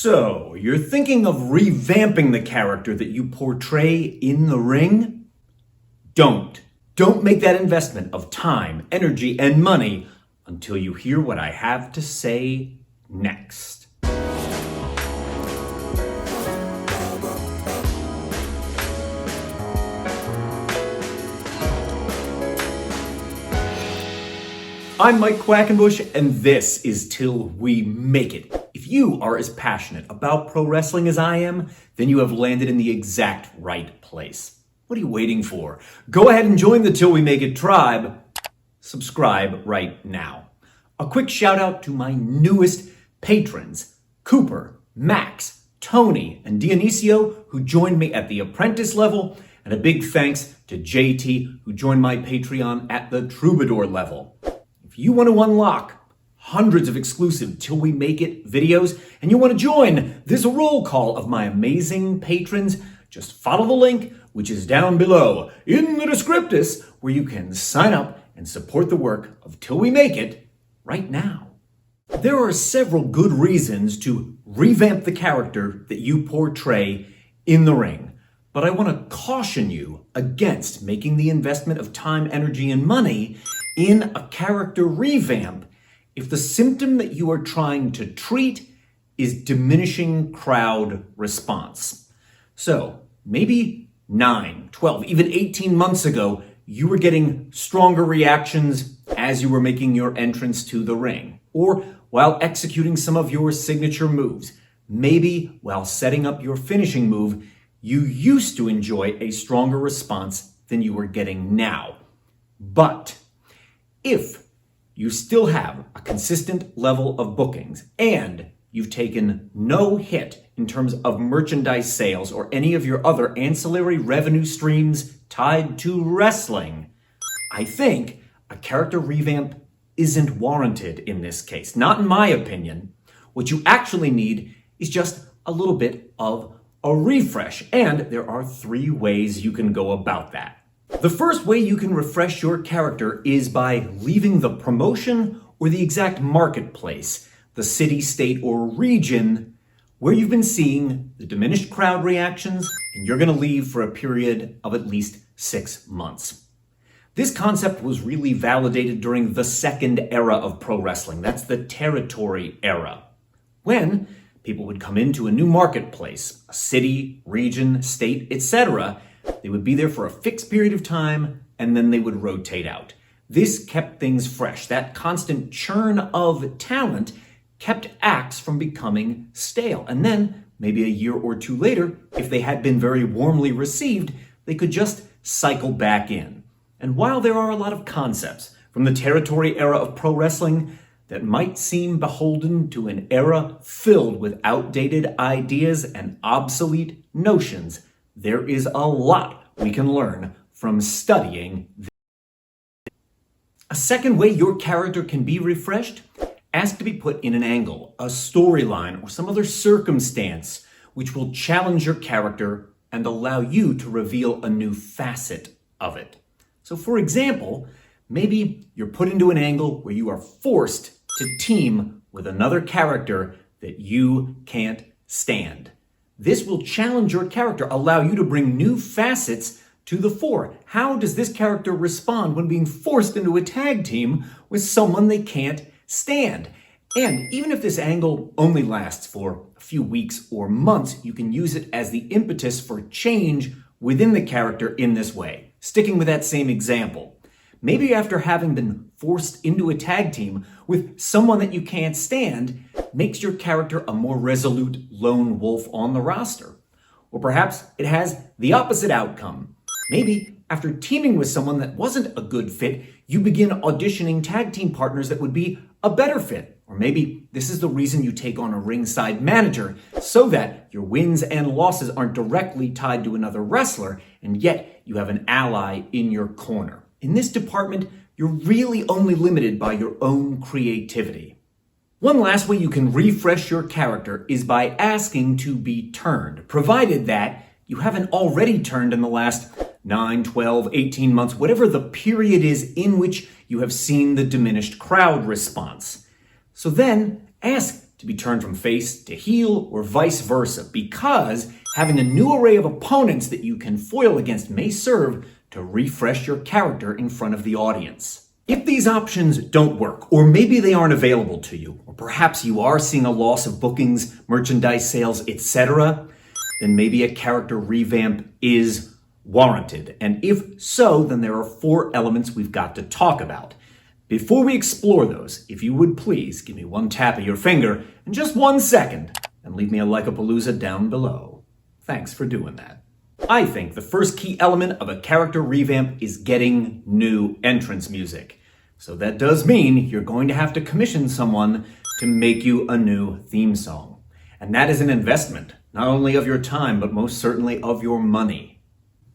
So, you're thinking of revamping the character that you portray in the ring? Don't make that investment of time, energy, and money until you hear what I have to say next. I'm Mike Quackenbush, and this is Till We Make It. If you are as passionate about pro wrestling as I am, then you have landed in the exact right place. What are you waiting for? Go ahead and join the Till We Make It tribe. Subscribe right now. A quick shout out to my newest patrons, Cooper, Max, Tony, and Dionisio, who joined me at the apprentice level, and a big thanks to JT, who joined my Patreon at the Troubadour level. If you want to unlock hundreds of exclusive Till We Make It videos, and you want to join this roll call of my amazing patrons, just follow the link, which is down below in the descriptus, where you can sign up and support the work of Till We Make It right now. There are several good reasons to revamp the character that you portray in the ring, but I want to caution you against making the investment of time, energy, and money in a character revamp if the symptom that you are trying to treat is diminishing crowd response. So maybe 9, 12, even 18 months ago, you were getting stronger reactions as you were making your entrance to the ring, or while executing some of your signature moves. Maybe while setting up your finishing move, you used to enjoy a stronger response than you are getting now. But if you still have a consistent level of bookings and you've taken no hit in terms of merchandise sales or any of your other ancillary revenue streams tied to wrestling, I think a character revamp isn't warranted in this case. Not in my opinion. What you actually need is just a little bit of a refresh, and there are 3 ways you can go about that. The first way you can refresh your character is by leaving the promotion or the exact marketplace, the city, state, or region where you've been seeing the diminished crowd reactions, and you're going to leave for a period of at least 6 months. This concept was really validated during the second era of pro wrestling. That's the territory era, when people would come into a new marketplace, a city, region, state, etc. They would be there for a fixed period of time, and then they would rotate out. This kept things fresh. That constant churn of talent kept acts from becoming stale. And then, maybe a year or 2 later, if they had been very warmly received, they could just cycle back in. And while there are a lot of concepts from the territory era of pro wrestling that might seem beholden to an era filled with outdated ideas and obsolete notions, there is a lot we can learn from studying this. A second way your character can be refreshed: ask to be put in an angle, a storyline, or some other circumstance which will challenge your character and allow you to reveal a new facet of it. So for example, maybe you're put into an angle where you are forced to team with another character that you can't stand. This will challenge your character, allow you to bring new facets to the fore. How does this character respond when being forced into a tag team with someone they can't stand? And even if this angle only lasts for a few weeks or months, you can use it as the impetus for change within the character in this way. Sticking with that same example, maybe after having been forced into a tag team with someone that you can't stand makes your character a more resolute lone wolf on the roster. Or perhaps it has the opposite outcome. Maybe after teaming with someone that wasn't a good fit, you begin auditioning tag team partners that would be a better fit. Or maybe this is the reason you take on a ringside manager, so that your wins and losses aren't directly tied to another wrestler, and yet you have an ally in your corner. In this department, you're really only limited by your own creativity. One last way you can refresh your character is by asking to be turned, provided that you haven't already turned in the last 9, 12, 18 months, whatever the period is in which you have seen the diminished crowd response. So then ask to be turned from face to heel or vice versa, because having a new array of opponents that you can foil against may serve to refresh your character in front of the audience. If these options don't work, or maybe they aren't available to you, or perhaps you are seeing a loss of bookings, merchandise sales, etc., then maybe a character revamp is warranted. And if so, then there are 4 elements we've got to talk about. Before we explore those, if you would please give me one tap of your finger in just 1 second and leave me a like-a-palooza down below. Thanks for doing that. I think the first key element of a character revamp is getting new entrance music. So that does mean you're going to have to commission someone to make you a new theme song. And that is an investment, not only of your time, but most certainly of your money.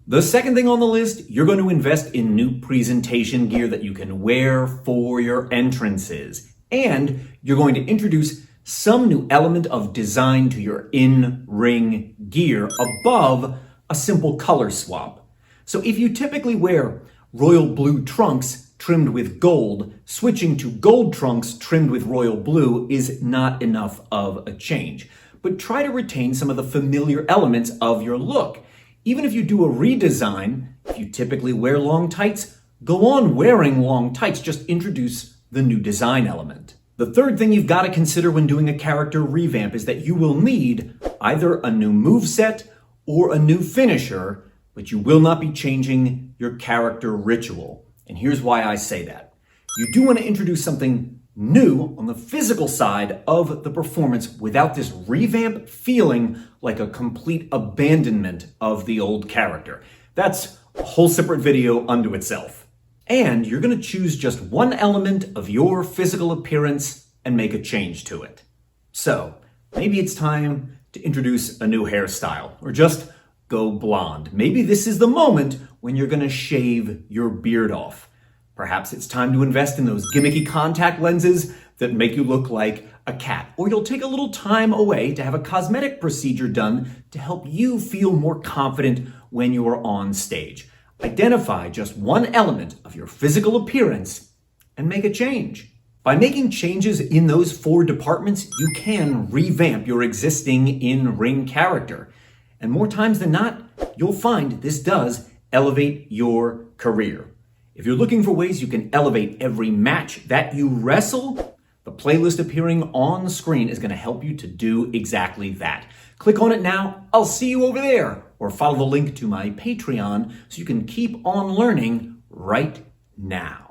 The second thing on the list, you're going to invest in new presentation gear that you can wear for your entrances. And you're going to introduce some new element of design to your in-ring gear above a simple color swap. So if you typically wear royal blue trunks trimmed with gold, switching to gold trunks trimmed with royal blue is not enough of a change. But try to retain some of the familiar elements of your look. Even if you do a redesign, if you typically wear long tights, go on wearing long tights, just introduce the new design element. The third thing you've got to consider when doing a character revamp is that you will need either a new moveset or a new finisher, but you will not be changing your character ritual. And here's why I say that. You do want to introduce something new on the physical side of the performance without this revamp feeling like a complete abandonment of the old character. That's a whole separate video unto itself. And you're going to choose just one element of your physical appearance and make a change to it. So maybe it's time to introduce a new hairstyle, or just go blonde. Maybe this is the moment when you're going to shave your beard off. Perhaps it's time to invest in those gimmicky contact lenses that make you look like a cat. Or you'll take a little time away to have a cosmetic procedure done to help you feel more confident when you are on stage. Identify just one element of your physical appearance and make a change. By making changes in those 4 departments, you can revamp your existing in-ring character. And more times than not, you'll find this does elevate your career. If you're looking for ways you can elevate every match that you wrestle, the playlist appearing on screen is going to help you to do exactly that. Click on it now. I'll see you over there. Or follow the link to my Patreon so you can keep on learning right now.